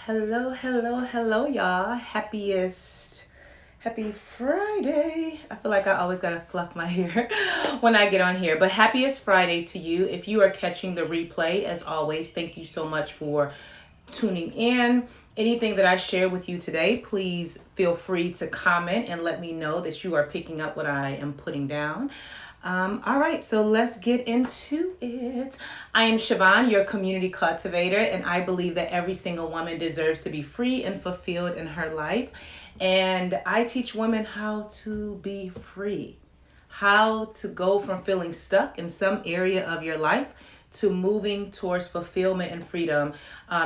Hello, y'all. Happy Friday. I feel like I always gotta fluff my hair when I get on here, but happiest Friday to you. If you are catching the replay, as always, thank you so much for tuning in. Anything that I share with you today, please feel free to comment and let me know that you are picking up what I am putting down. All right, so let's get into it. I am Siobhan, your community cultivator, and I believe that every single woman deserves to be free and fulfilled in her life. And I teach women how to be free, how to go from feeling stuck in some area of your life to moving towards fulfillment and freedom.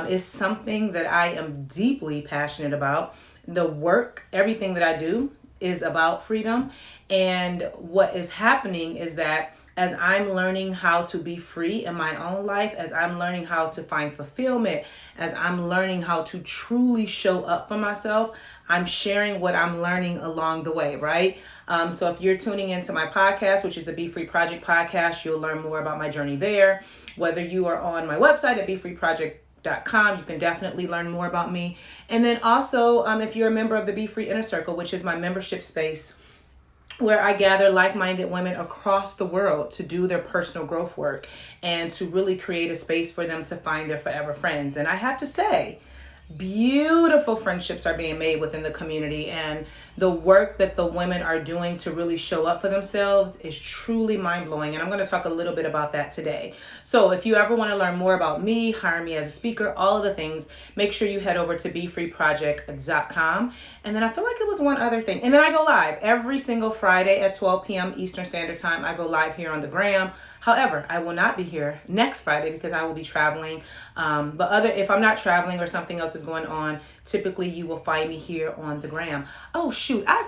Is something that I am deeply passionate about. The work, everything that I do is about freedom. And what is happening is that as I'm learning how to be free in my own life, as I'm learning how to find fulfillment, as I'm learning how to truly show up for myself, I'm sharing what I'm learning along the way, right? So if you're tuning into my podcast, which is the Be Free Project podcast, you'll learn more about my journey there. Whether you are on my website at BeFreeProject.com, you can definitely learn more about me. And then also, if you're a member of the Be Free Inner Circle, which is my membership space, where I gather like-minded women across the world to do their personal growth work and to really create a space for them to find their forever friends. And I have to say, beautiful friendships are being made within the community, and the work that the women are doing to really show up for themselves is truly mind-blowing, and I'm going to talk a little bit about that today. So if you ever want to learn more about me, hire me as a speaker, all of the things, make sure you head over to BeFreeProject.com. And then I feel like it was one other thing, and then I go live every single Friday at 12 p.m. Eastern Standard Time. I go live here on the gram. However, I will not be here next Friday because I will be traveling. If I'm not traveling or something else is going on, typically you will find me here on the gram. Oh shoot, I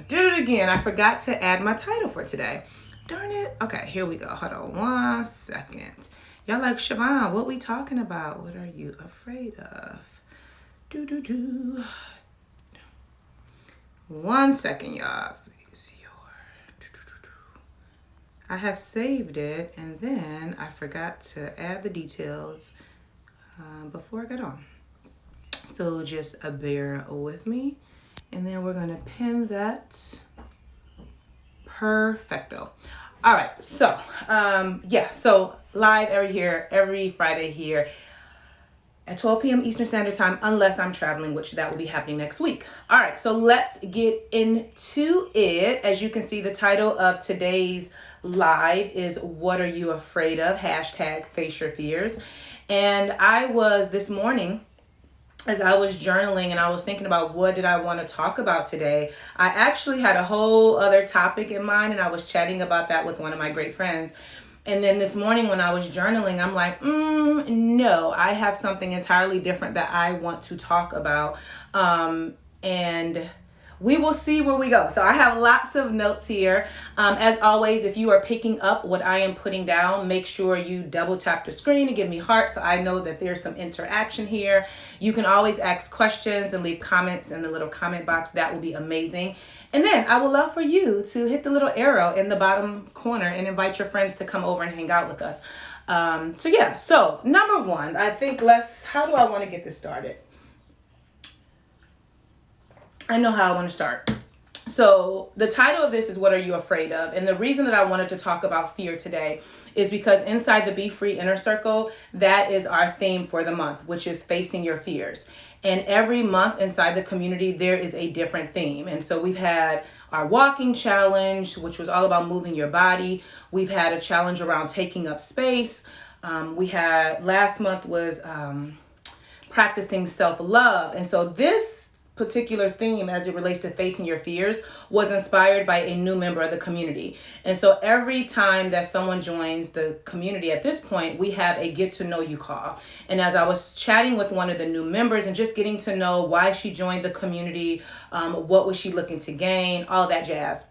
did it again. I forgot to add my title for today. Darn it. Okay, here we go. Hold on one second. Y'all like, Siobhan, what we talking about? What are you afraid of? One second, y'all. I have saved it, and then I forgot to add the details before I got on. So just bear with me. And then we're going to pin that. Perfecto. All right. So, so live every Friday here at 12 p.m. Eastern Standard Time, unless I'm traveling, which that will be happening next week. All right, so let's get into it. As you can see, the title of today's live is What Are You Afraid Of? #Face Your Fears. And I was this morning, as I was journaling and I was thinking about what did I want to talk about today, I actually had a whole other topic in mind, and I was chatting about that with one of my great friends. And then this morning when I was journaling, I'm like, no, I have something entirely different that I want to talk about. And we will see where we go. So I have lots of notes here. As always, if you are picking up what I am putting down, make sure you double tap the screen and give me hearts so I know that there's some interaction here. You can always ask questions and leave comments in the little comment box. That will be amazing. And then I would love for you to hit the little arrow in the bottom corner and invite your friends to come over and hang out with us. So number one, I think how do I want to get this started? I know how I want to start. So the title of this is What Are You Afraid Of? And the reason that I wanted to talk about fear today is because inside the Be Free Inner Circle, that is our theme for the month, which is facing your fears. And every month inside the community, there is a different theme. And so we've had our walking challenge, which was all about moving your body. We've had a challenge around taking up space. Last month was practicing self-love. And so this particular theme, as it relates to facing your fears, was inspired by a new member of the community. And so every time that someone joins the community at this point, we have a get to know you call. And as I was chatting with one of the new members and just getting to know why she joined the community, what was she looking to gain, all that jazz,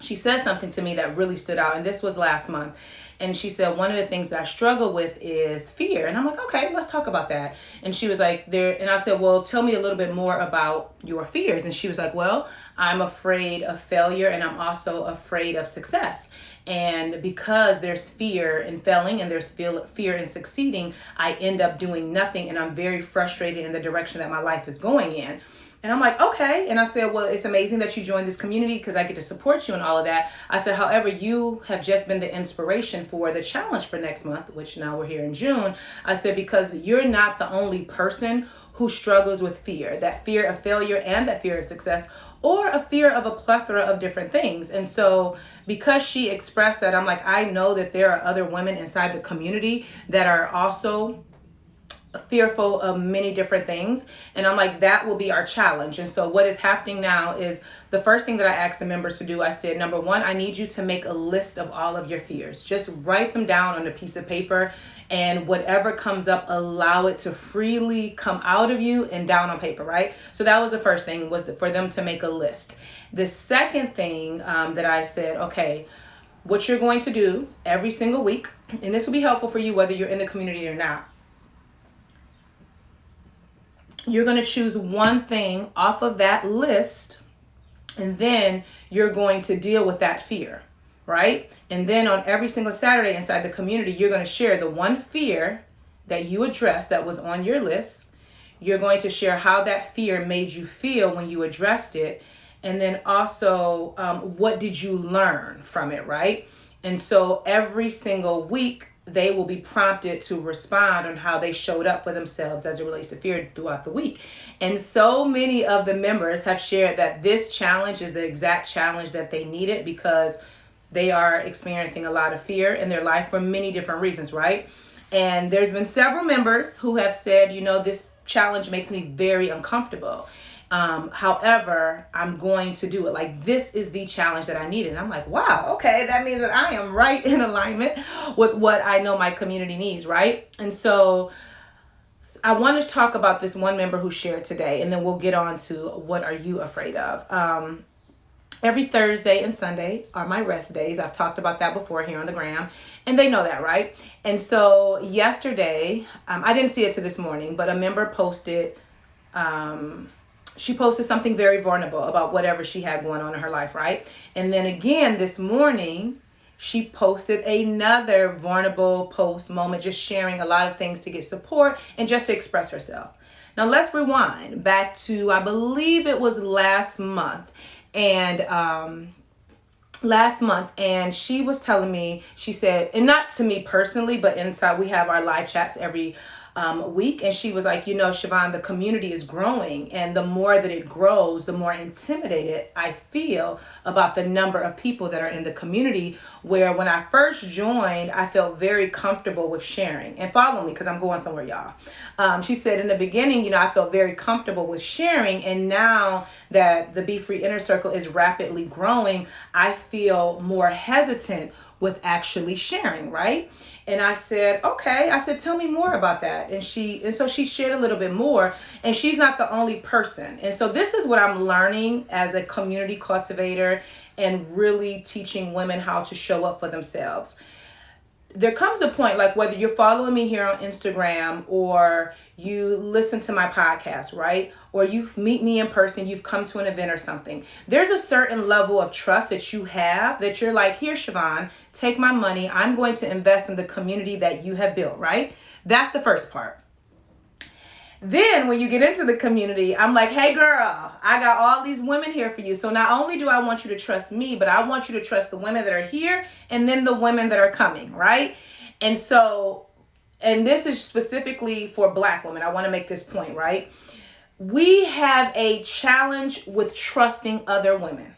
she said something to me that really stood out. And this was last month. And she said, one of the things that I struggle with is fear. And I'm like, okay, let's talk about that. And she was like, and I said, well, tell me a little bit more about your fears. And she was like, well, I'm afraid of failure and I'm also afraid of success. And because there's fear in failing and there's fear in succeeding, I end up doing nothing, and I'm very frustrated in the direction that my life is going in. And I'm like, okay. And I said, well, it's amazing that you joined this community because I get to support you and all of that. I said, however, you have just been the inspiration for the challenge for next month, which now we're here in June. I said, because you're not the only person who struggles with fear, that fear of failure and that fear of success, or a fear of a plethora of different things. And so because she expressed that, I'm like, I know that there are other women inside the community that are also fearful of many different things. And I'm like, that will be our challenge. And so what is happening now is the first thing that I asked the members to do, I said, number one, I need you to make a list of all of your fears. Just write them down on a piece of paper, and whatever comes up, allow it to freely come out of you and down on paper, right? So that was the first thing, was for them to make a list. The second thing that I said, okay, what you're going to do every single week, and this will be helpful for you whether you're in the community or not, you're going to choose one thing off of that list, and then you're going to deal with that fear, right? And then on every single Saturday inside the community, you're going to share the one fear that you addressed that was on your list. You're going to share how that fear made you feel when you addressed it. And then also, what did you learn from it, right? And so every single week, they will be prompted to respond on how they showed up for themselves as it relates to fear throughout the week. And so many of the members have shared that this challenge is the exact challenge that they needed, because they are experiencing a lot of fear in their life for many different reasons, right? And there's been several members who have said, this challenge makes me very uncomfortable. However, I'm going to do it. Like, this is the challenge that I needed. And I'm like, wow, okay, that means that I am right in alignment with what I know my community needs, right? And so I want to talk about this one member who shared today, and then we'll get on to what are you afraid of. Every Thursday and Sunday are my rest days. I've talked about that before here on the gram, and they know that, right? And so yesterday, I didn't see it till this morning, but a member posted, she posted something very vulnerable about whatever she had going on in her life, right? And then again this morning, she posted another vulnerable post moment, just sharing a lot of things to get support and just to express herself. Now let's rewind back to, I believe it was last month. And and she was telling me, she said, and not to me personally, but inside we have our live chats every week. And she was like, Siobhan, the community is growing. And the more that it grows, the more intimidated I feel about the number of people that are in the community, where when I first joined, I felt very comfortable with sharing. And follow me, because I'm going somewhere, y'all. She said in the beginning, I felt very comfortable with sharing. And now that the Be Free Inner Circle is rapidly growing, I feel more hesitant with actually sharing, right? And I said, okay. I said, tell me more about that. And so she shared a little bit more, and she's not the only person. And so this is what I'm learning as a community cultivator and really teaching women how to show up for themselves. There comes a point, like whether you're following me here on Instagram or you listen to my podcast, right? Or you meet me in person, you've come to an event or something. There's a certain level of trust that you have, that you're like, here, Siobhan, take my money. I'm going to invest in the community that you have built, right? That's the first part. Then when you get into the community, I'm like, hey girl, I got all these women here for you. So not only do I want you to trust me, but I want you to trust the women that are here and then the women that are coming, right? And so, and this is specifically for Black women. I want to make this point, right? We have a challenge with trusting other women.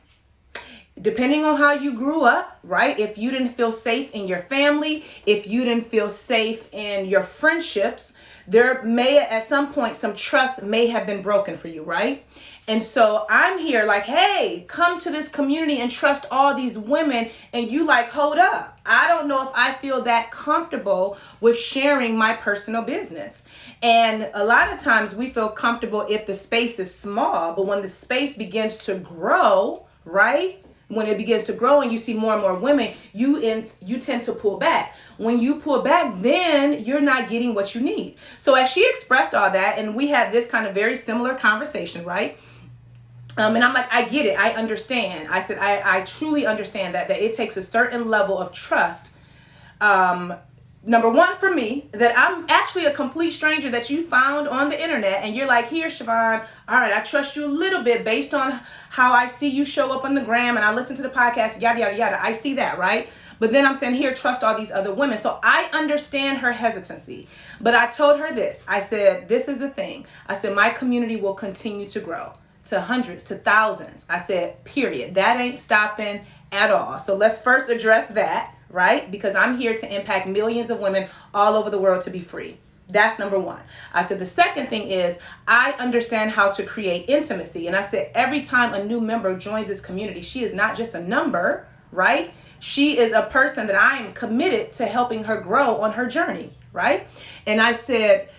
Depending on how you grew up, right? If you didn't feel safe in your family, if you didn't feel safe in your friendships, there may at some point some trust may have been broken for you, right? And so I'm here like, hey, come to this community and trust all these women. And you like, hold up. I don't know if I feel that comfortable with sharing my personal business. And a lot of times we feel comfortable if the space is small, but when the space begins to grow, right? When it begins to grow and you see more and more women, you tend to pull back. When you pull back, then you're not getting what you need. So as she expressed all that, and we had this kind of very similar conversation, right? And I'm like, I get it. I understand. I said, I truly understand that it takes a certain level of trust. Number one, for me, that I'm actually a complete stranger that you found on the internet, and you're like, here, Siobhan, all right, I trust you a little bit based on how I see you show up on the gram and I listen to the podcast, yada, yada, yada. I see that, right? But then I'm saying, here, trust all these other women. So I understand her hesitancy. But I told her this. I said, this is the thing. I said, my community will continue to grow to hundreds, to thousands. I said, period. That ain't stopping at all. So let's first address that, right? Because I'm here to impact millions of women all over the world to be free. That's number one. I said, the second thing is I understand how to create intimacy. And I said, every time a new member joins this community, she is not just a number, right? She is a person that I am committed to helping her grow on her journey, right? And I said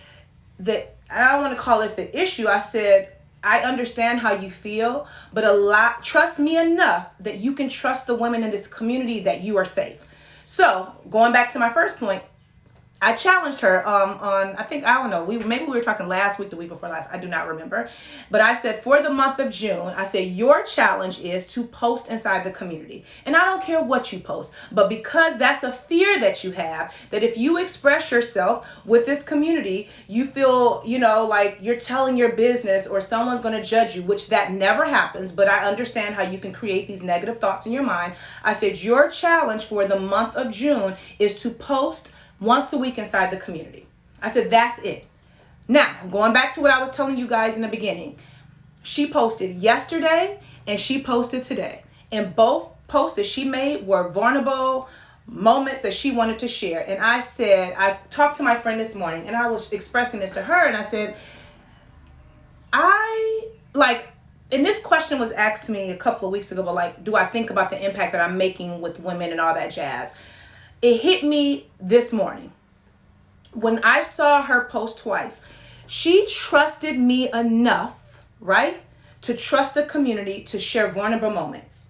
that I don't want to call this the issue. I said, I understand how you feel, but trust me enough that you can trust the women in this community that you are safe. So going back to my first point, I challenged her on, I think, I don't know, maybe we were talking last week, the week before last, I do not remember. But I said, for the month of June, I said, your challenge is to post inside the community. And I don't care what you post, but because that's a fear that you have, that if you express yourself with this community, you feel, like you're telling your business or someone's going to judge you, which that never happens. But I understand how you can create these negative thoughts in your mind. I said, your challenge for the month of June is to post once a week inside the community. I said, that's it. Now, going back to what I was telling you guys in the beginning, she posted yesterday and she posted today. And both posts that she made were vulnerable moments that she wanted to share. And I said, I talked to my friend this morning and I was expressing this to her. And I said, and this question was asked to me a couple of weeks ago, but do I think about the impact that I'm making with women and all that jazz? It hit me this morning when I saw her post twice. She trusted me enough, right, to trust the community to share vulnerable moments,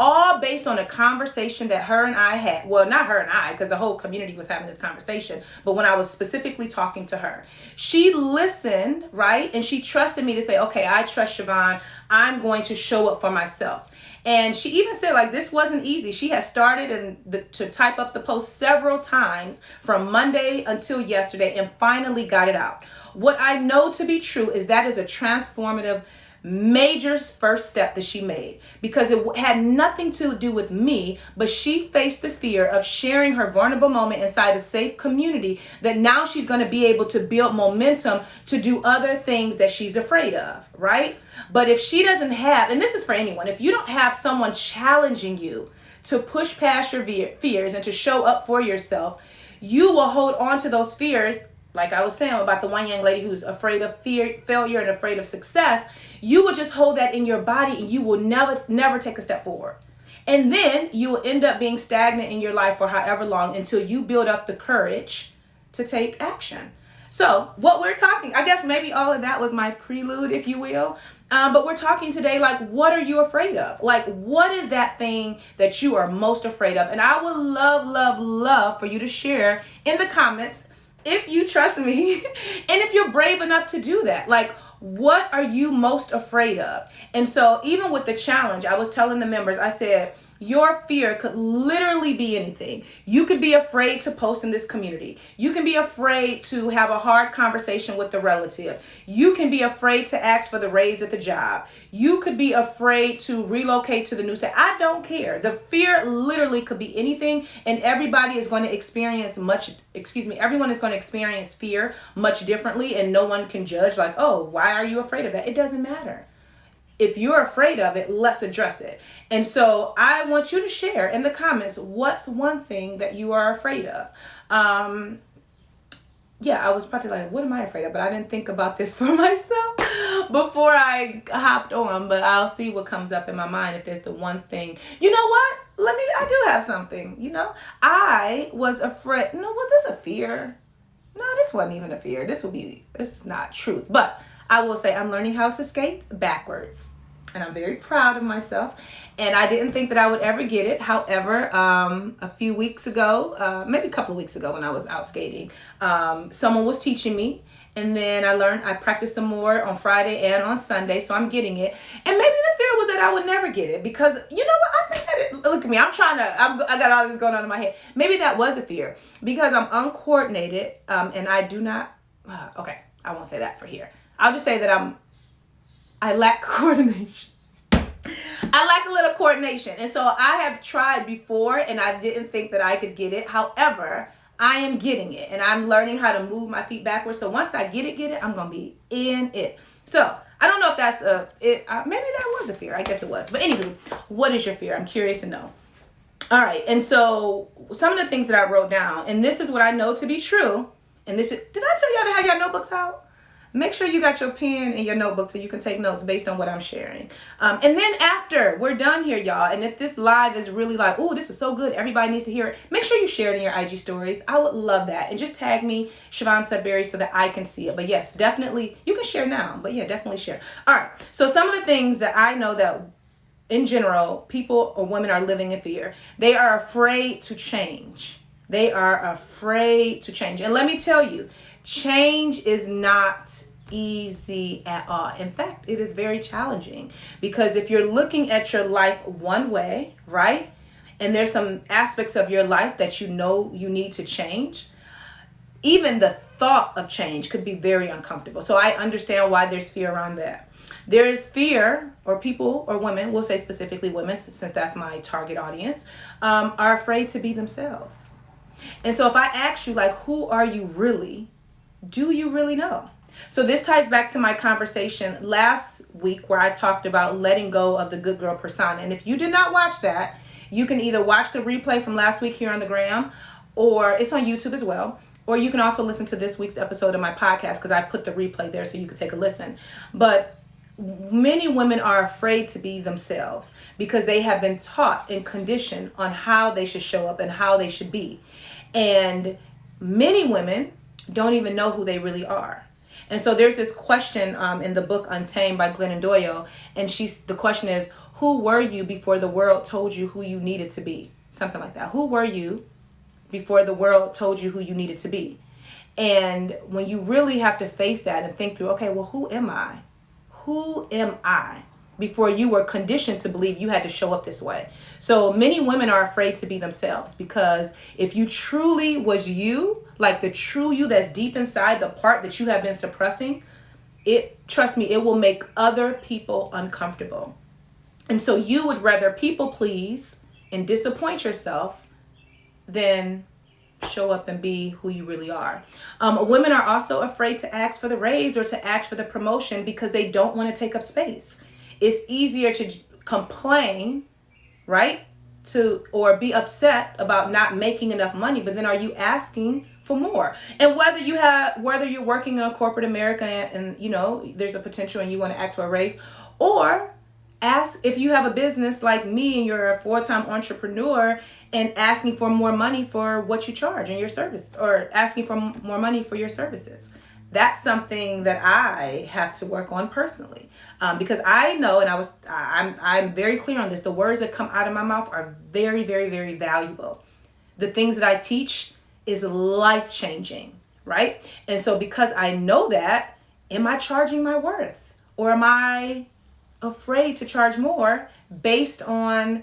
all based on a conversation that her and I had. Well, not her and I, because the whole community was having this conversation, but when I was specifically talking to her, she listened, right, and she trusted me to say, okay, I trust Siobhan. I'm going to show up for myself. And she even said, this wasn't easy. She had started to type up the post several times from Monday until yesterday and finally got it out. What I know to be true is that is a transformative major first step that she made, because it had nothing to do with me, but she faced the fear of sharing her vulnerable moment inside a safe community that now she's going to be able to build momentum to do other things that she's afraid of, right? But if she doesn't have, and this is for anyone, if you don't have someone challenging you to push past your fears and to show up for yourself, you will hold on to those fears. Like I was saying about the one young lady who's afraid of failure and afraid of success, you will just hold that in your body and you will never take a step forward. And then you will end up being stagnant in your life for however long until you build up the courage to take action. So what we're talking, I guess maybe all of that was my prelude, if you will. But we're talking today, what are you afraid of? What is that thing that you are most afraid of? And I would love for you to share in the comments if you trust me and if you're brave enough to do that. What are you most afraid of? And so even with the challenge, I was telling the members, I said, your fear could literally be anything. You could be afraid to post in this community. You can be afraid to have a hard conversation with a relative. You can be afraid to ask for the raise at the job. You could be afraid to relocate to the new state. I don't care. The fear literally could be anything, and everybody is going to experience everyone is going to experience fear much differently, and no one can judge oh, why are you afraid of that? It doesn't matter. If you're afraid of it, let's address it. And so I want you to share in the comments, what's one thing that you are afraid of? I was probably what am I afraid of? But I didn't think about this for myself before I hopped on, but I'll see what comes up in my mind if there's the one thing. You know what? I do have something, I was afraid. No, was this a fear? No, this wasn't even a fear. This is not truth, but I will say I'm learning how to skate backwards, and I'm very proud of myself. And I didn't think that I would ever get it. However, a few weeks ago, maybe a couple of weeks ago when I was out skating, someone was teaching me, And then I practiced some more on Friday and on Sunday, so I'm getting it. And maybe the fear was that I would never get it because, you know what, I think that look at me, I got all this going on in my head. Maybe that was a fear because I'm uncoordinated, and I do not, okay, I won't say that for here. I'll just say that I lack coordination. I lack a little coordination. And so I have tried before and I didn't think that I could get it. However, I am getting it and I'm learning how to move my feet backwards. So once I get it, I'm going to be in it. So I don't know if that's maybe that was a fear. I guess it was. But anywho, what is your fear? I'm curious to know. All right. And so some of the things that I wrote down, and this is what I know to be true. And did I tell y'all to have your notebooks out? Make sure you got your pen and your notebook so you can take notes based on what I'm sharing. And then after we're done here, y'all, and if this live is really like, oh, this is so good, everybody needs to hear it, make sure you share it in your IG stories. I would love that. And just tag me, Siobhan Sudberry, so that I can see it. But yes, definitely, you can share now. But yeah, definitely share. All right. So some of the things that I know that in general, people or women are living in fear. They are afraid to change. They are afraid to change. And let me tell you, change is not easy at all. In fact, it is very challenging because if you're looking at your life one way, right? And there's some aspects of your life that you know you need to change, even the thought of change could be very uncomfortable. So I understand why there's fear around that. There is fear, or people or women, we'll say specifically women, since that's my target audience, are afraid to be themselves. And so if I ask you, like, who are you really? Do you really know? So this ties back to my conversation last week where I talked about letting go of the good girl persona. And if you did not watch that, you can either watch the replay from last week here on the gram, or it's on YouTube as well. Or you can also listen to this week's episode of my podcast because I put the replay there so you can take a listen. But many women are afraid to be themselves because they have been taught and conditioned on how they should show up and how they should be. And many women don't even know who they really are. And so there's this question in the book Untamed by Glennon Doyle. And the question is, who were you before the world told you who you needed to be? Something like that. Who were you before the world told you who you needed to be? And when you really have to face that and think through, okay, well, who am I? Who am I? Before you were conditioned to believe you had to show up this way. So many women are afraid to be themselves because if you truly was you, like the true you that's deep inside, the part that you have been suppressing, trust me, it will make other people uncomfortable. And so you would rather people please and disappoint yourself than show up and be who you really are. Women are also afraid to ask for the raise or to ask for the promotion because they don't want to take up space. It's easier to complain, right? Or be upset about not making enough money, but then are you asking for more? And whether you're working in corporate America and you know there's a potential and you want to ask for a raise, or ask if you have a business like me and you're a full-time entrepreneur and asking for more money for what you charge in your service, or asking for more money for your services. That's something that I have to work on personally, because I know, and I'm very clear on this. The words that come out of my mouth are very, very, very valuable. The things that I teach is life-changing, right? And so because I know that, am I charging my worth, or am I afraid to charge more based on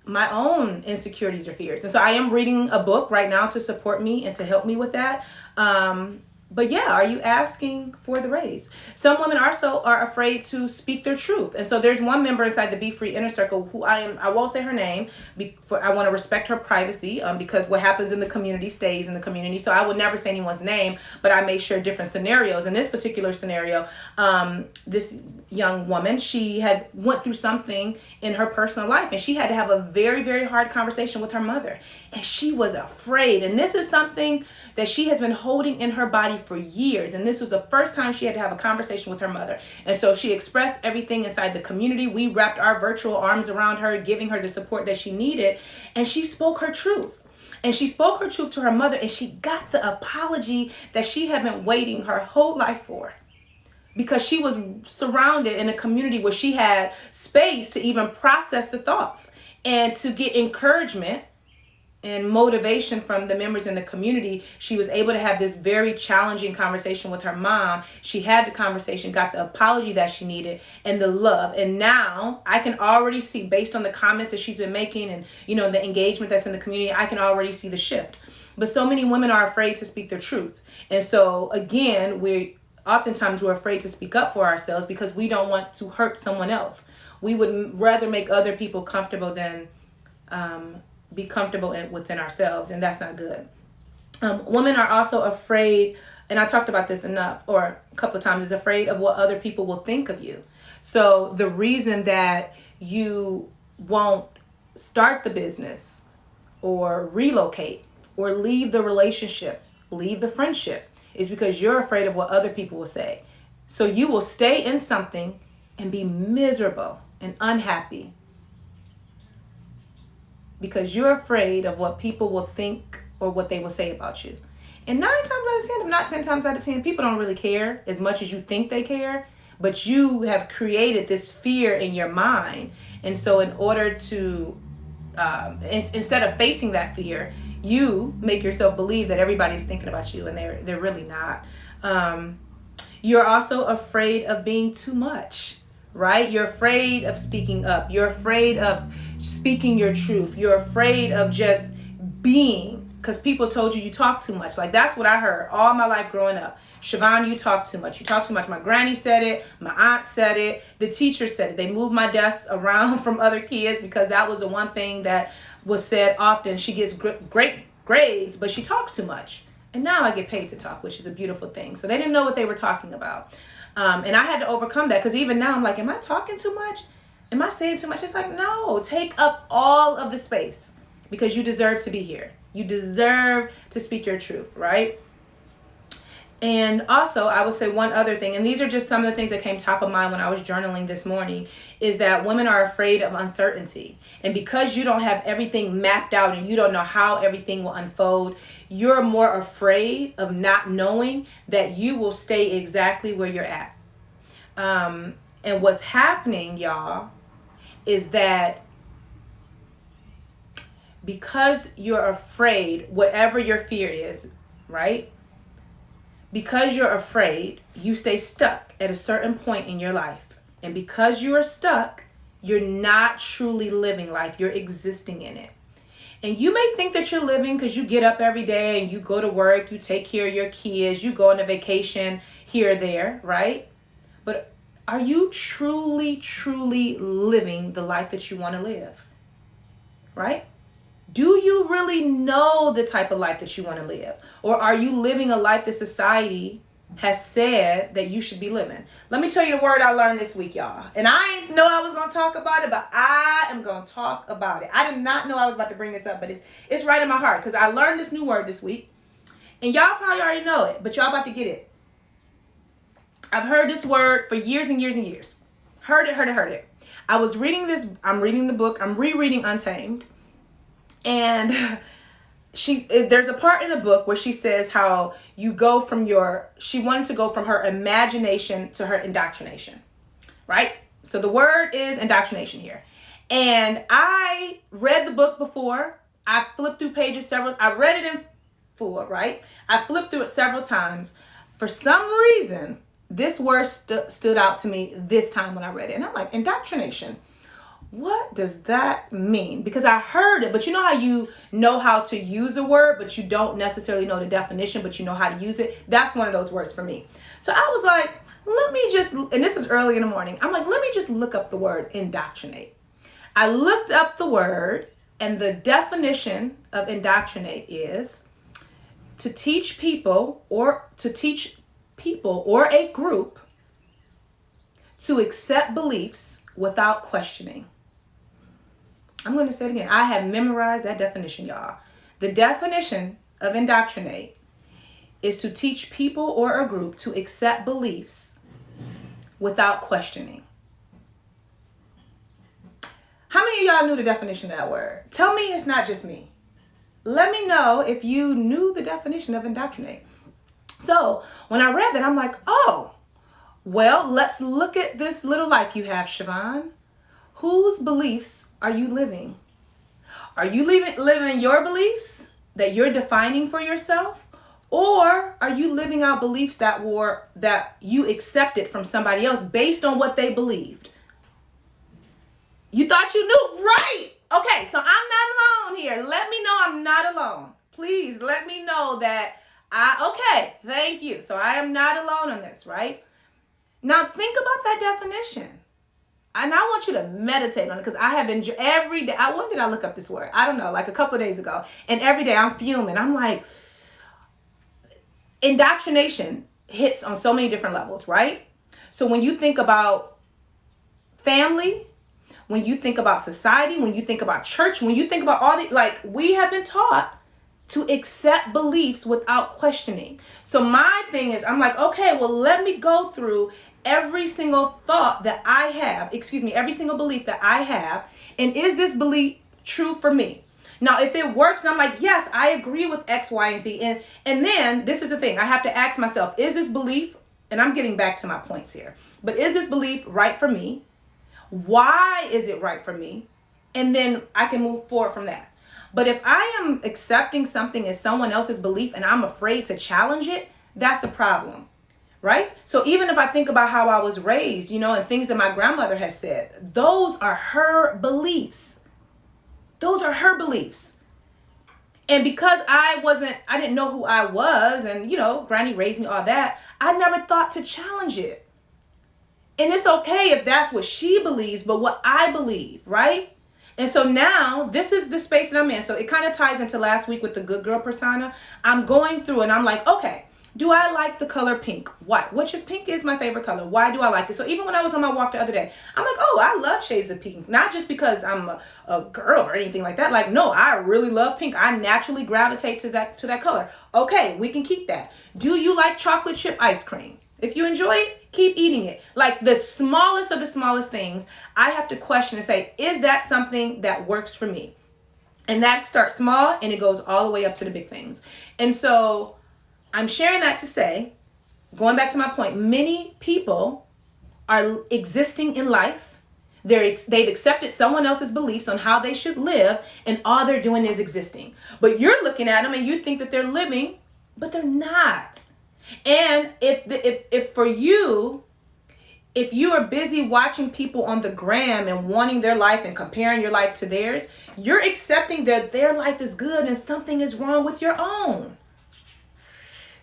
my own insecurities or fears? And so I am reading a book right now to support me and to help me with that. But yeah, are you asking for the raise? Some women also are afraid to speak their truth. And so there's one member inside the Be Free Inner Circle who I won't say her name, I want to respect her privacy, because what happens in the community stays in the community. So I would never say anyone's name, but I may share different scenarios. In this particular scenario, this young woman, she had went through something in her personal life and she had to have a very, very hard conversation with her mother. And she was afraid. And this is something that she has been holding in her body for years. And this was the first time she had to have a conversation with her mother. And so she expressed everything inside the community. We wrapped our virtual arms around her, giving her the support that she needed. And she spoke her truth. And she spoke her truth to her mother, and she got the apology that she had been waiting her whole life for. Because she was surrounded in a community where she had space to even process the thoughts and to get encouragement and motivation from the members in the community, she was able to have this very challenging conversation with her mom. She had the conversation, got the apology that she needed, and the love. And now I can already see, based on the comments that she's been making and, you know, the engagement that's in the community, I can already see the shift. But so many women are afraid to speak their truth. And so again, oftentimes we're afraid to speak up for ourselves because we don't want to hurt someone else. We would rather make other people comfortable than be comfortable within ourselves, and that's not good. Women are also afraid, and I talked about this enough or a couple of times, is afraid of what other people will think of you. So the reason that you won't start the business or relocate or leave the relationship, leave the friendship, is because you're afraid of what other people will say. So you will stay in something and be miserable and unhappy because you're afraid of what people will think or what they will say about you. And 9 times out of 10, if not 10 times out of 10, people don't really care as much as you think they care, but you have created this fear in your mind. And so in order to, instead of facing that fear, you make yourself believe that everybody's thinking about you, and they're really not. You're also afraid of being too much, right? You're afraid of speaking up. You're afraid of speaking your truth. You're afraid of just being, because people told you talk too much. Like, that's what I heard all my life growing up. Siobhan, you talk too much. You talk too much. My granny said it. My aunt said it. The teacher said it. They moved my desk around from other kids because that was the one thing that was said often. She gets great grades, but she talks too much. And now I get paid to talk, which is a beautiful thing. So they didn't know what they were talking about. And I had to overcome that, because even now I'm like, am I talking too much? Am I saying too much? It's like, no, take up all of the space, because you deserve to be here. You deserve to speak your truth, right? And also, I would say one other thing, and these are just some of the things that came top of mind when I was journaling this morning, is that women are afraid of uncertainty. And because you don't have everything mapped out and you don't know how everything will unfold, you're more afraid of not knowing that you will stay exactly where you're at. And what's happening, y'all, is that because you're afraid, whatever your fear is, right? Because you're afraid, you stay stuck at a certain point in your life. And because you are stuck, you're not truly living life. You're existing in it. And you may think that you're living because you get up every day and you go to work, you take care of your kids, you go on a vacation here or there, right? But are you truly, truly living the life that you want to live, right? Do you really know the type of life that you want to live? Or are you living a life that society has said that you should be living? Let me tell you the word I learned this week, y'all. And I didn't know I was going to talk about it, but I am going to talk about it. I did not know I was about to bring this up, but it's right in my heart, because I learned this new word this week. And y'all probably already know it, but y'all about to get it. I've heard this word for years and years and years. Heard it. I was reading this. I'm reading the book. I'm rereading Untamed. And there's a part in the book where she says how she wanted to go from her imagination to her indoctrination, right? So the word is indoctrination here. And I read the book before. I flipped through pages I read it in full, right? I flipped through it several times. For some reason, this word stood out to me this time when I read it. And I'm like, indoctrination. What does that mean? Because I heard it, but you know how you know how to use a word, but you don't necessarily know the definition, but you know how to use it? That's one of those words for me. So I was like, and this was early in the morning. I'm like, let me just look up the word indoctrinate. I looked up the word, and the definition of indoctrinate is to teach people or a group to accept beliefs without questioning. I'm going to say it again. I have memorized that definition, y'all. The definition of indoctrinate is to teach people or a group to accept beliefs without questioning. How many of y'all knew the definition of that word? Tell me it's not just me. Let me know if you knew the definition of indoctrinate. So when I read that, I'm like, oh, well, let's look at this little life you have, Siobhan. Whose beliefs are you living? Are you living your beliefs that you're defining for yourself? Or are you living out beliefs that you accepted from somebody else based on what they believed? You thought you knew, right? Okay, so I'm not alone here. Let me know I'm not alone. Please let me know that okay, thank you. So I am not alone on this, right? Now think about that definition. And I want you to meditate on it, because I have been every day. When did I look up this word? I don't know, like a couple of days ago. And every day I'm fuming. I'm like, indoctrination hits on so many different levels, right? So when you think about family, when you think about society, when you think about church, when you think about all the, like, we have been taught to accept beliefs without questioning. So my thing is, I'm like, okay, well, let me go through every single thought that I have, every single belief that I have, and is this belief true for me? Now, if it works, and I'm like, yes, I agree with X, Y, and Z, and then this is the thing, I have to ask myself, is this belief, and I'm getting back to my points here, but is this belief right for me? Why is it right for me? And then I can move forward from that. But if I am accepting something as someone else's belief and I'm afraid to challenge it, that's a problem, right? So even if I think about how I was raised, and things that my grandmother has said, those are her beliefs. Those are her beliefs. And because I didn't know who I was, and, Granny raised me, all that, I never thought to challenge it. And it's okay if that's what she believes, but what I believe, right? And so now this is the space that I'm in. So it kind of ties into last week with the good girl persona. I'm going through and I'm like, okay, do I like the color pink? Why? Pink is my favorite color. Why do I like it? So even when I was on my walk the other day, I'm like, oh, I love shades of pink. Not just because I'm a girl or anything like that. Like, no, I really love pink. I naturally gravitate to that color. Okay, we can keep that. Do you like chocolate chip ice cream? If you enjoy it, keep eating it. Like the smallest of the smallest things, I have to question and say, is that something that works for me? And that starts small and it goes all the way up to the big things. And so I'm sharing that to say, going back to my point, many people are existing in life. They've accepted someone else's beliefs on how they should live, and all they're doing is existing. But you're looking at them and you think that they're living, but they're not. And if for you, if you are busy watching people on the gram and wanting their life and comparing your life to theirs, you're accepting that their life is good and something is wrong with your own.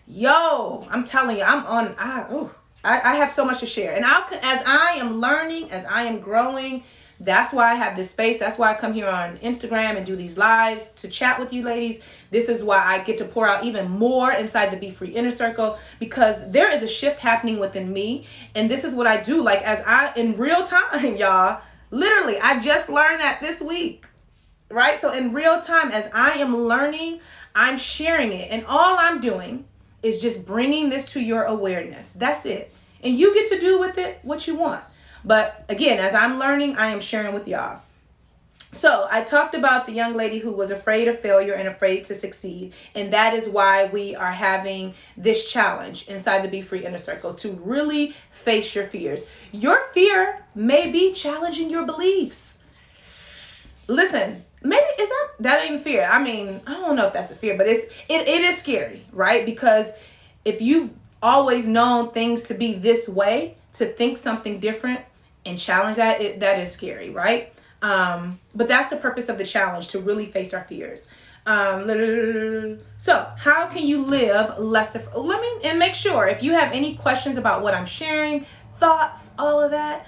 Yo, I'm telling you, I have so much to share. And as I am learning, as I am growing, that's why I have this space. That's why I come here on Instagram and do these lives to chat with you ladies. This is why I get to pour out even more inside the Be Free Inner Circle, because there is a shift happening within me. And this is what I do, like in real time, y'all. Literally, I just learned that this week, right? So in real time, as I am learning, I'm sharing it. And all I'm doing is just bringing this to your awareness. That's it. And you get to do with it what you want. But again, as I'm learning, I am sharing with y'all. So I talked about the young lady who was afraid of failure and afraid to succeed. And that is why we are having this challenge inside the Be Free Inner Circle, to really face your fears. Your fear may be challenging your beliefs. Listen, maybe that ain't fear. I mean, I don't know if that's a fear, but it is scary, right? Because if you've always known things to be this way, to think something different and challenge that is scary, right? But that's the purpose of the challenge, to really face our fears. So how can you live less and make sure, if you have any questions about what I'm sharing, thoughts, all of that,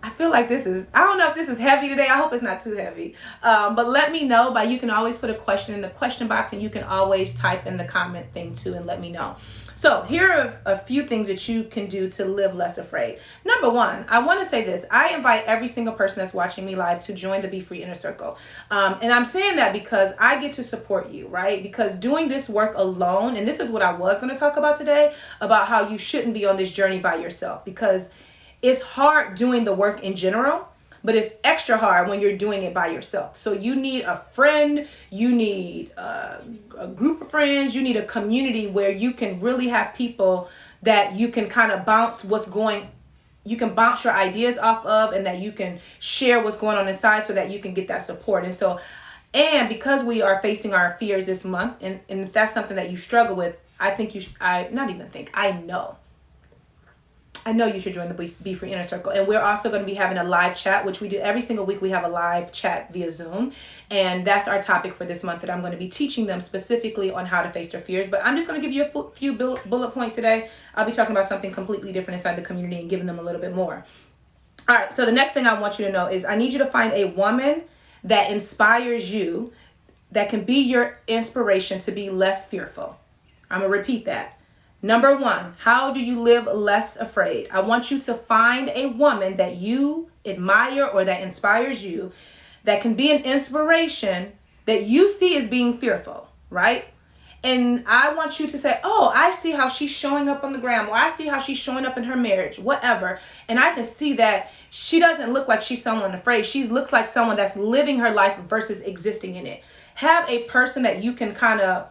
I feel like I don't know if this is heavy today. I hope it's not too heavy. But let me know you can always put a question in the question box, and you can always type in the comment thing too and let me know. So here are a few things that you can do to live less afraid. Number one, I want to say this. I invite every single person that's watching me live to join the Be Free Inner Circle. And I'm saying that because I get to support you, right? Because doing this work alone, and this is what I was going to talk about today, about how you shouldn't be on this journey by yourself, because it's hard doing the work in general, but it's extra hard when you're doing it by yourself. So you need a friend, you need a group of friends, you need a community where you can really have people that you can kind of bounce your ideas off of, and that you can share what's going on inside, so that you can get that support. And so And because we are facing our fears this month, and if that's something that you struggle with, I think you should, I know you should join the Be Free Inner Circle. And we're also going to be having a live chat, which we do every single week. We have a live chat via Zoom. And that's our topic for this month, that I'm going to be teaching them specifically on how to face their fears. But I'm just going to give you a few bullet points today. I'll be talking about something completely different inside the community and giving them a little bit more. All right. So the next thing I want you to know is I need you to find a woman that inspires you, that can be your inspiration to be less fearful. I'm going to repeat that. Number one, how do you live less afraid? I want you to find a woman that you admire or that inspires you, that can be an inspiration that you see as being fearful, right? And I want you to say, oh, I see how she's showing up on the gram, or I see how she's showing up in her marriage, whatever. And I can see that she doesn't look like she's someone afraid. She looks like someone that's living her life versus existing in it. Have a person that you can kind of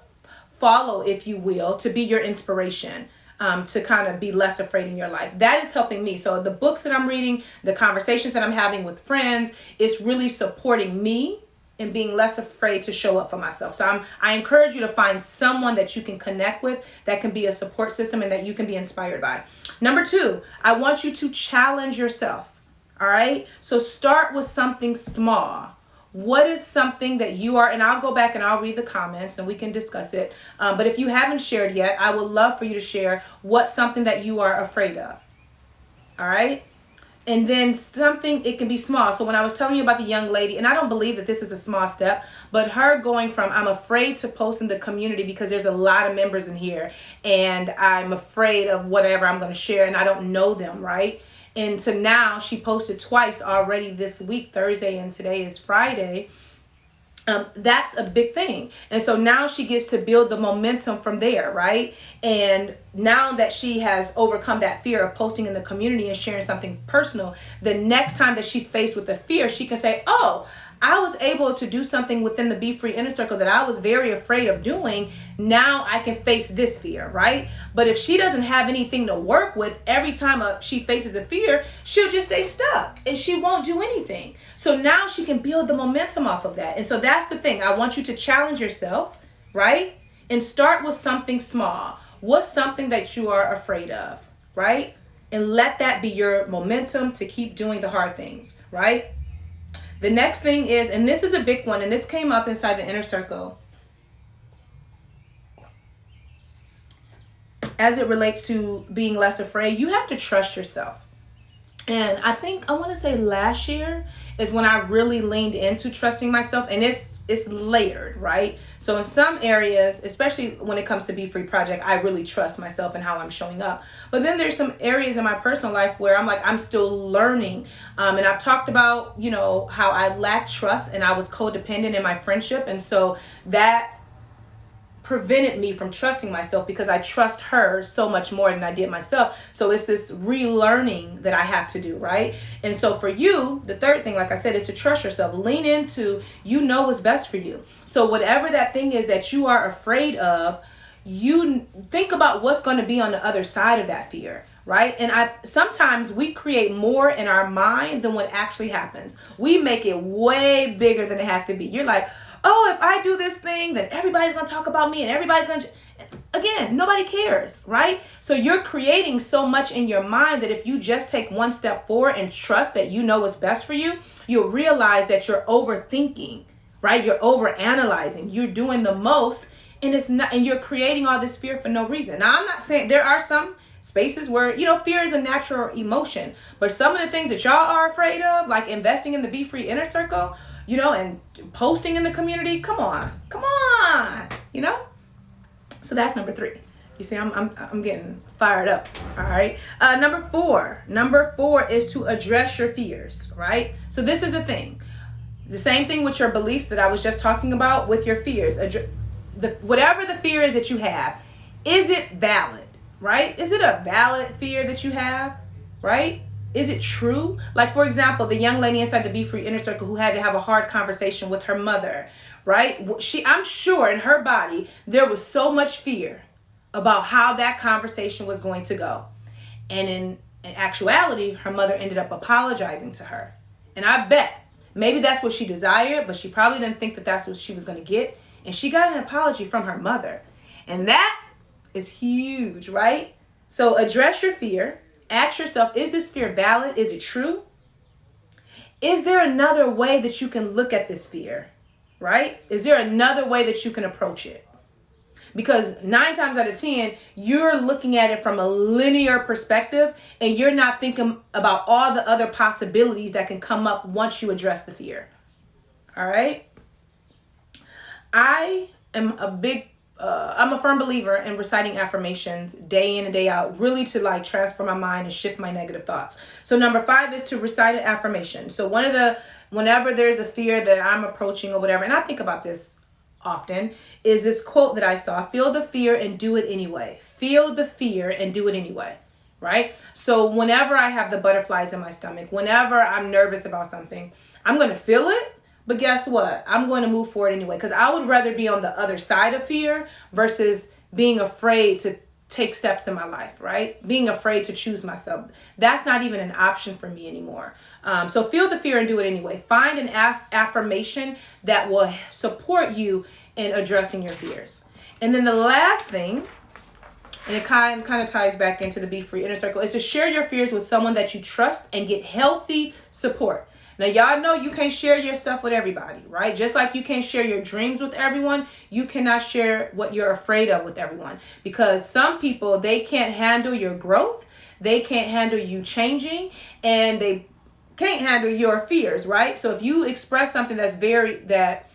follow, if you will, to be your inspiration, to kind of be less afraid in your life. That is helping me. So the books that I'm reading, the conversations that I'm having with friends, it's really supporting me in being less afraid to show up for myself. So I encourage you to find someone that you can connect with, that can be a support system and that you can be inspired by. Number two, I want you to challenge yourself. All right. So start with something small. What is something that you are, and I'll go back and I'll read the comments and we can discuss it. But if you haven't shared yet, I would love for you to share what's something that you are afraid of. All right. And then something, it can be small. So when I was telling you about the young lady, and I don't believe that this is a small step, but her going from, I'm afraid to post in the community because there's a lot of members in here and I'm afraid of whatever I'm going to share and I don't know them, right? And to now, she posted twice already this week, Thursday, and today is Friday. That's a big thing. And so now she gets to build the momentum from there, right? And now that she has overcome that fear of posting in the community and sharing something personal, the next time that she's faced with the fear, she can say, oh, I was able to do something within the Be Free Inner Circle that I was very afraid of doing. Now I can face this fear, right? But if she doesn't have anything to work with, every time she faces a fear, she'll just stay stuck and she won't do anything. So now she can build the momentum off of that. And so that's the thing. I want you to challenge yourself, right? And start with something small. What's something that you are afraid of, right? And let that be your momentum to keep doing the hard things, right? The next thing is, and this is a big one, and this came up inside the inner circle, as it relates to being less afraid, you have to trust yourself. And I think, I want to say last year is when I really leaned into trusting myself, and it's layered, right? So in some areas, especially when it comes to Be Free Project, I really trust myself and how I'm showing up. But then there's some areas in my personal life where I'm like, I'm still learning. And I've talked about, how I lacked trust and I was codependent in my friendship. And so that prevented me from trusting myself because I trust her so much more than I did myself. So it's this relearning that I have to do, right? And so for you, the third thing, like I said, is to trust yourself. Lean into, what's best for you. So whatever that thing is that you are afraid of, you think about what's going to be on the other side of that fear. Right? And sometimes we create more in our mind than what actually happens. We make it way bigger than it has to be. You're like, oh, if I do this thing, then everybody's going to talk about me and everybody's going to... Again, nobody cares, right? So you're creating so much in your mind that if you just take one step forward and trust that you know what's best for you, you'll realize that you're overthinking, right? You're overanalyzing. You're doing the most and it's not, and you're creating all this fear for no reason. Now, I'm not saying there are some spaces where, fear is a natural emotion, but some of the things that y'all are afraid of, like investing in the Be Free Inner Circle, and posting in the community, come on, So that's number 3. You see, I'm getting fired up. All right. Number four is to address your fears, right? So this is the thing. The same thing with your beliefs that I was just talking about with your fears. Whatever the fear is that you have, is it valid, right? Is it a valid fear that you have, right? Is it true? Like, for example, the young lady inside the Be Free Inner Circle who had to have a hard conversation with her mother, right? I'm sure in her body, there was so much fear about how that conversation was going to go. And in actuality, her mother ended up apologizing to her. And I bet Maybe that's what she desired, but she probably didn't think that that's what she was going to get. And she got an apology from her mother. And that is huge, right? So address your fear. Ask yourself, is this fear valid? Is it true? Is there another way that you can look at this fear, right? Is there another way that you can approach it? Because 9 times out of 10, you're looking at it from a linear perspective and you're not thinking about all the other possibilities that can come up once you address the fear. All right? I'm a firm believer in reciting affirmations day in and day out, really to like transfer my mind and shift my negative thoughts. So number 5 is to recite an affirmation. So whenever there's a fear that I'm approaching or whatever, and I think about this often, is this quote that I saw: feel the fear and do it anyway. Feel the fear and do it anyway, right? So whenever I have the butterflies in my stomach, whenever I'm nervous about something, I'm going to feel it. But guess what? I'm going to move forward anyway, because I would rather be on the other side of fear versus being afraid to take steps in my life, right? Being afraid to choose myself. That's not even an option for me anymore. So feel the fear and do it anyway. Find an affirmation that will support you in addressing your fears. And then the last thing, and it kind of ties back into the Be Free Inner Circle, is to share your fears with someone that you trust and get healthy support. Now, y'all know you can't share your stuff with everybody, right? Just like you can't share your dreams with everyone, you cannot share what you're afraid of with everyone. Because some people, they can't handle your growth, they can't handle you changing, and they can't handle your fears, right? So if you express something that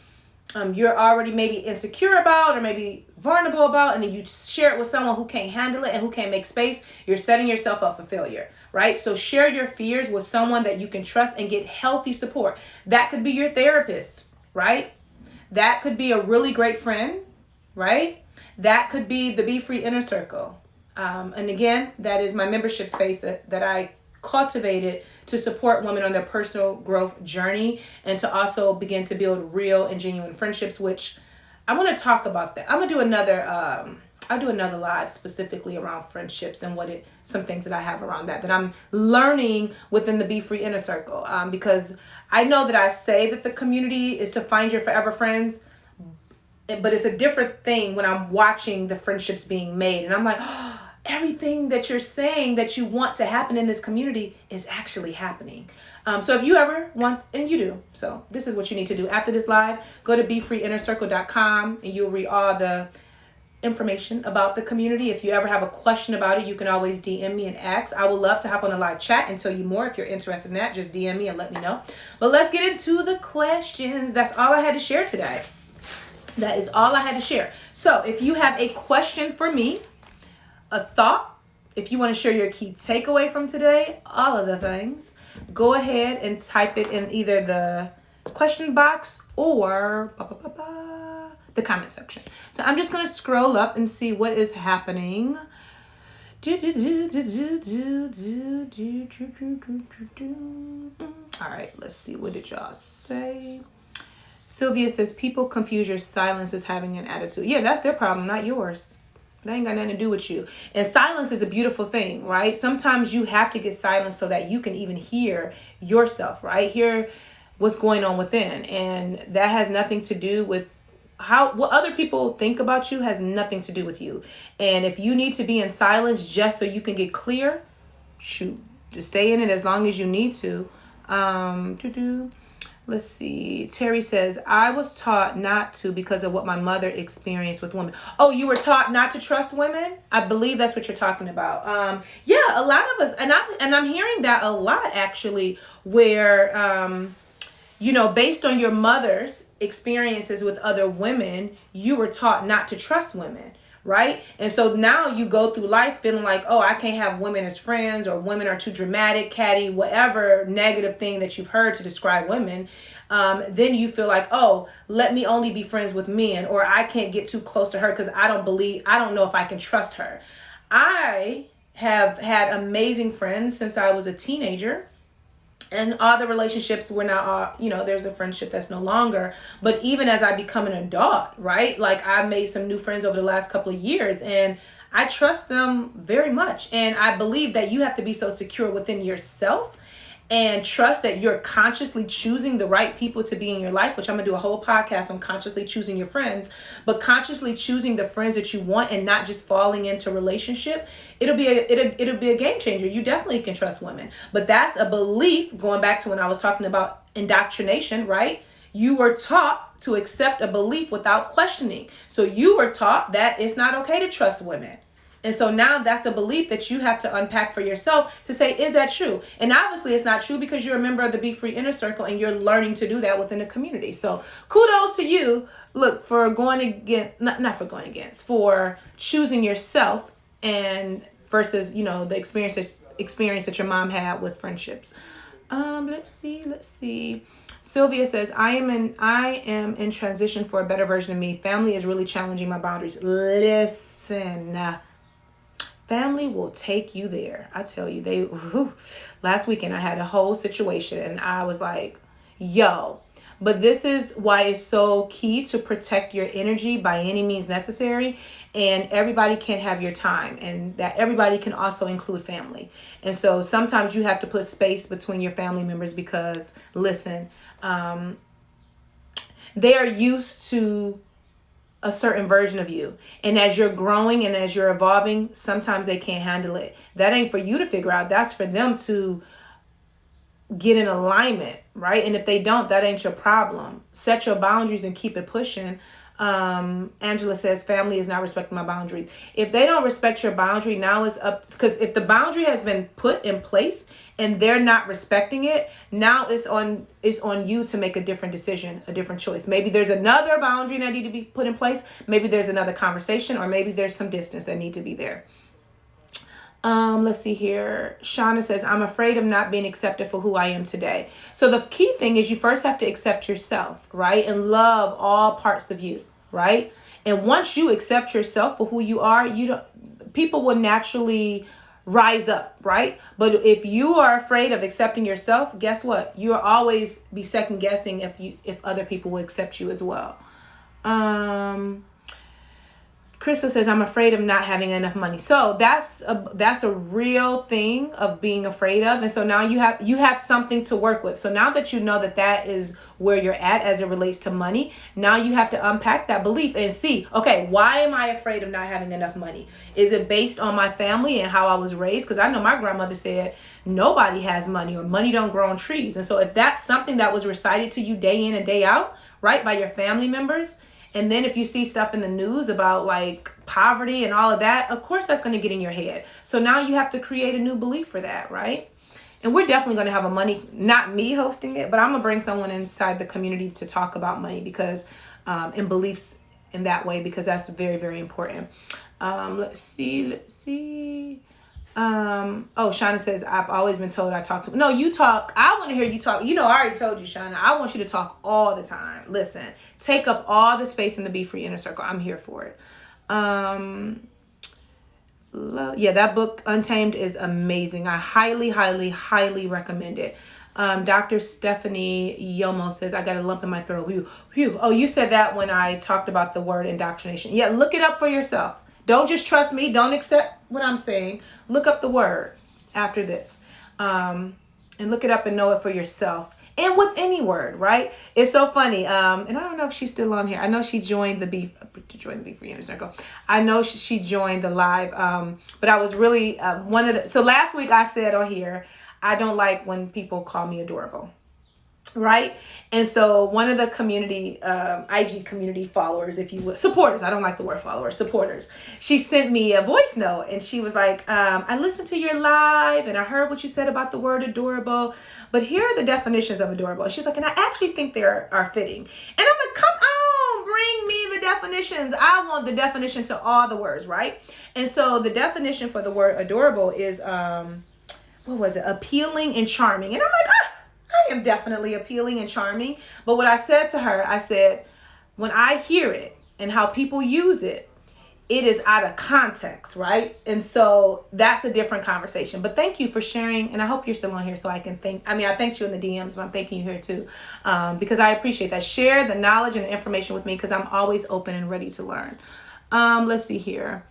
you're already maybe insecure about or maybe vulnerable about, and then you share it with someone who can't handle it and who can't make space, you're setting yourself up for failure, right? So share your fears with someone that you can trust and get healthy support. That could be your therapist, right? That could be a really great friend, right? That could be the Be Free Inner Circle. And again, that is my membership space that I cultivated to support women on their personal growth journey and to also begin to build real and genuine friendships, which I want to talk about that. I'm going to do I'll do another live specifically around friendships and some things that I have around that I'm learning within the Be Free Inner Circle. Because I know that I say that the community is to find your forever friends, but it's a different thing when I'm watching the friendships being made. And I'm like, oh, everything that you're saying that you want to happen in this community is actually happening. So if you ever want, and you do, so this is what you need to do. After this live, go to BeFreeInnerCircle.com and you'll read all the information about the community. If you ever have a question about it, you can always DM me and ask. I would love to hop on a live chat and tell you more. If you're interested in that, just DM me and let me know. But let's get into the questions. That's all I had to share today. That is all I had to share. So if you have a question for me, a thought, if you want to share your key takeaway from today, all of the things, go ahead and type it in either the question box or the comment section. So I'm just going to scroll up and see what is happening. All right, let's see. What did y'all say? Sylvia says, people confuse your silence as having an attitude. Yeah, that's their problem, not yours. That ain't got nothing to do with you. And silence is a beautiful thing, right? Sometimes you have to get silence so that you can even hear yourself, right? Hear what's going on within. And that has nothing to do with what other people think about you, has nothing to do with you. And if you need to be in silence just so you can get clear, shoot, just stay in it as long as you need to. Let's see. Terry says, I was taught not to because of what my mother experienced with women. Oh, you were taught not to trust women? I believe that's what you're talking about. Yeah, a lot of us, and I'm hearing that a lot actually, where, based on your mother's experiences with other women, you were taught not to trust women. Right? And so now you go through life feeling like, oh, I can't have women as friends, or women are too dramatic, catty, whatever negative thing that you've heard to describe women. Then you feel like, oh, let me only be friends with men, or I can't get too close to her because I don't know if I can trust her. I have had amazing friends since I was a teenager. And all the relationships were not, there's a friendship that's no longer. But even as I become an adult, right? Like I made some new friends over the last couple of years and I trust them very much. And I believe that you have to be so secure within yourself and trust that you're consciously choosing the right people to be in your life, which I'm gonna do a whole podcast on consciously choosing your friends, but consciously choosing the friends that you want and not just falling into relationship, it'll be a game changer. You definitely can trust women. But that's a belief, going back to when I was talking about indoctrination, right? You were taught to accept a belief without questioning. So you were taught that it's not okay to trust women. And so now that's a belief that you have to unpack for yourself to say, is that true? And obviously it's not true because you're a member of the Be Free Inner Circle and you're learning to do that within the community. So kudos to you, look, for going against, not for going against, for choosing yourself and versus, the experience that your mom had with friendships. Let's see. Sylvia says, I am in transition for a better version of me. Family is really challenging my boundaries. Listen, family will take you there. I tell you, last weekend I had a whole situation and I was like, yo, but this is why it's so key to protect your energy by any means necessary. And everybody can't have your time, and that everybody can also include family. And so sometimes you have to put space between your family members because, listen, they are used to a certain version of you. And as you're growing and as you're evolving, sometimes they can't handle it. That ain't for you to figure out. That's for them to get in alignment, right? And if they don't, that ain't your problem. Set your boundaries and keep it pushing. Angela says, family is not respecting my boundaries. If they don't respect your boundary, now it's up, because if the boundary has been put in place and they're not respecting it, now it's on you to make a different decision, a different choice. Maybe there's another boundary that need to be put in place. Maybe there's another conversation, or maybe there's some distance that need to be there. Let's see here. Shauna says, I'm afraid of not being accepted for who I am today. So the key thing is you first have to accept yourself, right? And love all parts of you, right? And once you accept yourself for who you are, people will naturally rise up, right? But if you are afraid of accepting yourself, guess what? You'll always be second guessing if other people will accept you as well. Crystal says, I'm afraid of not having enough money. So that's a real thing of being afraid of. And so now you have something to work with. So now that you know that is where you're at as it relates to money, now you have to unpack that belief and see, okay, why am I afraid of not having enough money? Is it based on my family and how I was raised? Because I know my grandmother said, nobody has money, or money don't grow on trees. And so if that's something that was recited to you day in and day out, right, by your family members, and then if you see stuff in the news about like poverty and all of that, of course that's going to get in your head. So now you have to create a new belief for that, right? And we're definitely going to have not me hosting it, but I'm going to bring someone inside the community to talk about money because, and beliefs in that way, because that's very, very important. Let's see. Shauna says, I've always been told I talk to... No, you talk. I want to hear you talk. I already told you, Shauna. I want you to talk all the time. Listen, take up all the space in the Be Free Inner Circle. I'm here for it. That book, Untamed, is amazing. I highly, highly, highly recommend it. Dr. Stephanie Yomo says, I got a lump in my throat. Phew. Oh, you said that when I talked about the word indoctrination. Yeah, look it up for yourself. Don't just trust me. Don't accept what I'm saying. Look up the word after this. And look it up and know it for yourself. And with any word, right? It's so funny. And I don't know if she's still on here. I know she joined the Be Free Inner Circle. I know she joined the live. But I was really so last week I said on here, I don't like when people call me adorable. Right? And so one of the community, IG community followers, if you would, supporters, I don't like the word followers, supporters. She sent me a voice note and she was like, I listened to your live and I heard what you said about the word adorable, but here are the definitions of adorable. And she's like, and I actually think they are fitting. And I'm like, come on, bring me the definitions. I want the definition to all the words, right? And so the definition for the word adorable is, appealing and charming. And I'm like, I am definitely appealing and charming. But what I said to her, I said, when I hear it and how people use it, it is out of context, right? And so that's a different conversation. But thank you for sharing. And I hope you're still on here so I can I thanked you in the DMs, but I'm thanking you here too. Because I appreciate that. Share the knowledge and the information with me because I'm always open and ready to learn. Let's see here.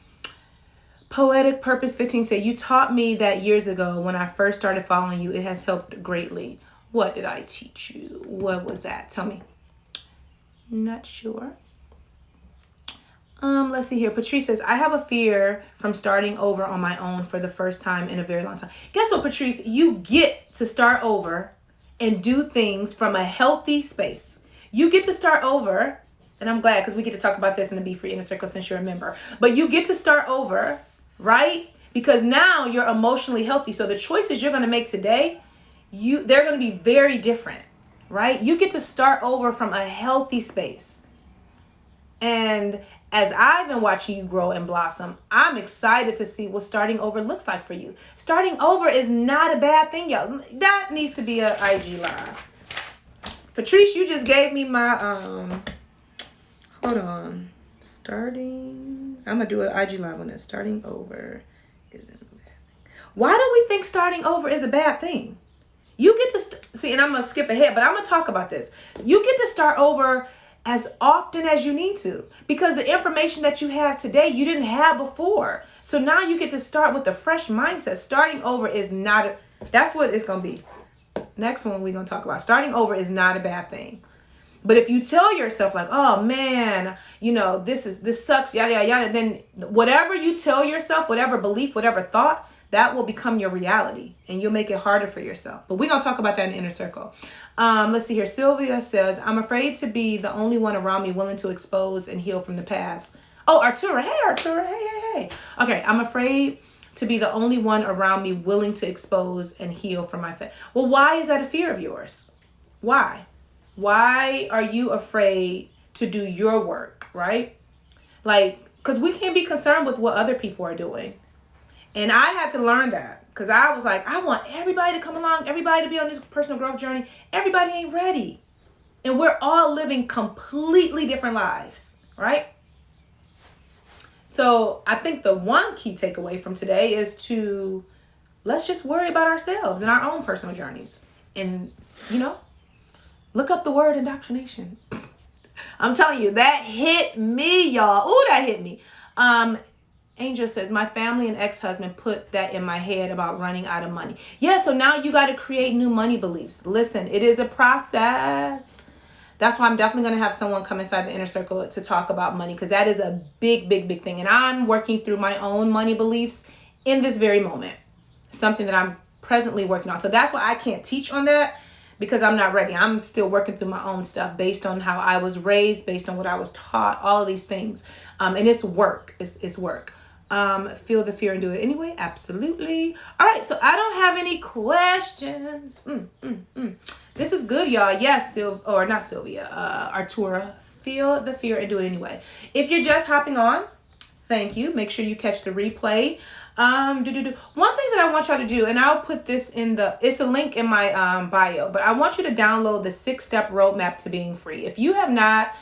Poetic Purpose 15 said, you taught me that years ago when I first started following you. It has helped greatly. What did I teach you? What was that? Tell me. Not sure. Let's see here. Patrice says, I have a fear from starting over on my own for the first time in a very long time. Guess what, Patrice? You get to start over and do things from a healthy space. You get to start over, and I'm glad because we get to talk about this in the Be Free Inner Circle since you're a member. But you get to start over, right? Because now you're emotionally healthy. So the choices you're going to make today, they're going to be very different, right? You get to start over from a healthy space. And as I've been watching you grow and blossom, I'm excited to see what starting over looks like for you. Starting over is not a bad thing, y'all. That needs to be an IG live. Patrice, you just gave me my, hold on. I'm going to do an IG live on this. Starting over isn't a bad thing. Why do we think starting over is a bad thing? You get to, see, and I'm going to skip ahead, but I'm going to talk about this. You get to start over as often as you need to, because the information that you have today, you didn't have before. So now you get to start with a fresh mindset. Starting over is not, that's what it's going to be. Next one we're going to talk about. Starting over is not a bad thing. But if you tell yourself like, oh man, this sucks, yada, yada, yada, then whatever you tell yourself, whatever belief, whatever thought, that will become your reality and you'll make it harder for yourself. But we're going to talk about that in Inner Circle. Let's see here. Sylvia says, I'm afraid to be the only one around me willing to expose and heal from the past. Oh, Artura. Hey, Artura. Hey. Okay. I'm afraid to be the only one around me willing to expose and heal from my past. Well, why is that a fear of yours? Why? Why are you afraid to do your work, right? Because we can't be concerned with what other people are doing. And I had to learn that because I was like, I want everybody to come along, everybody to be on this personal growth journey. Everybody ain't ready. And we're all living completely different lives, right? So I think the one key takeaway from today is to let's just worry about ourselves and our own personal journeys. And, look up the word indoctrination. I'm telling you, that hit me, y'all. Ooh, that hit me. Angel says, my family and ex-husband put that in my head about running out of money. Yeah, so now you got to create new money beliefs. Listen, it is a process. That's why I'm definitely going to have someone come inside the Inner Circle to talk about money, because that is a big, big, big thing. And I'm working through my own money beliefs in this very moment. Something that I'm presently working on. So that's why I can't teach on that, because I'm not ready. I'm still working through my own stuff based on how I was raised, based on what I was taught, all of these things. And it's work. It's work. Feel the fear and do it anyway. Absolutely. All right. So I don't have any questions. This is good, y'all. Yes, not Sylvia, Artura. Feel the fear and do it anyway. If you're just hopping on, thank you. Make sure you catch the replay. One thing that I want y'all to do, and I'll put this it's a link in my bio, but I want you to download the 6-step roadmap to being free. If you have not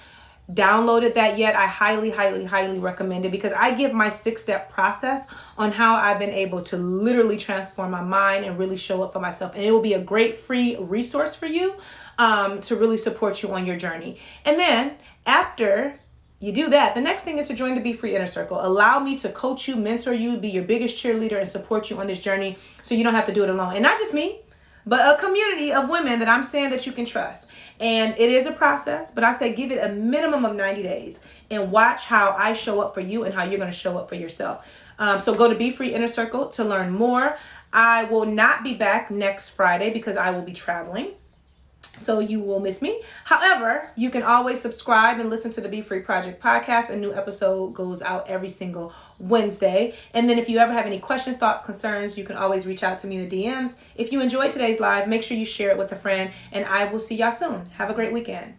downloaded that yet, I highly, highly, highly recommend it, because I give my 6-step process on how I've been able to literally transform my mind and really show up for myself. And it will be a great free resource for you to really support you on your journey. And then after you do that, the next thing is to join the Be Free Inner Circle. Allow me to coach you, mentor you, be your biggest cheerleader, and support you on this journey so you don't have to do it alone. And not just me, but a community of women that I'm saying that you can trust. And it is a process, but I say give it a minimum of 90 days and watch how I show up for you and how you're going to show up for yourself. So go to Be Free Inner Circle to learn more. I will not be back next Friday because I will be traveling, so you will miss me. However, you can always subscribe and listen to the Be Free Project podcast. A new episode goes out every single Wednesday. And then if you ever have any questions, thoughts, concerns, you can always reach out to me in the DMs. If you enjoyed today's live, make sure you share it with a friend, and I will see y'all soon. Have a great weekend.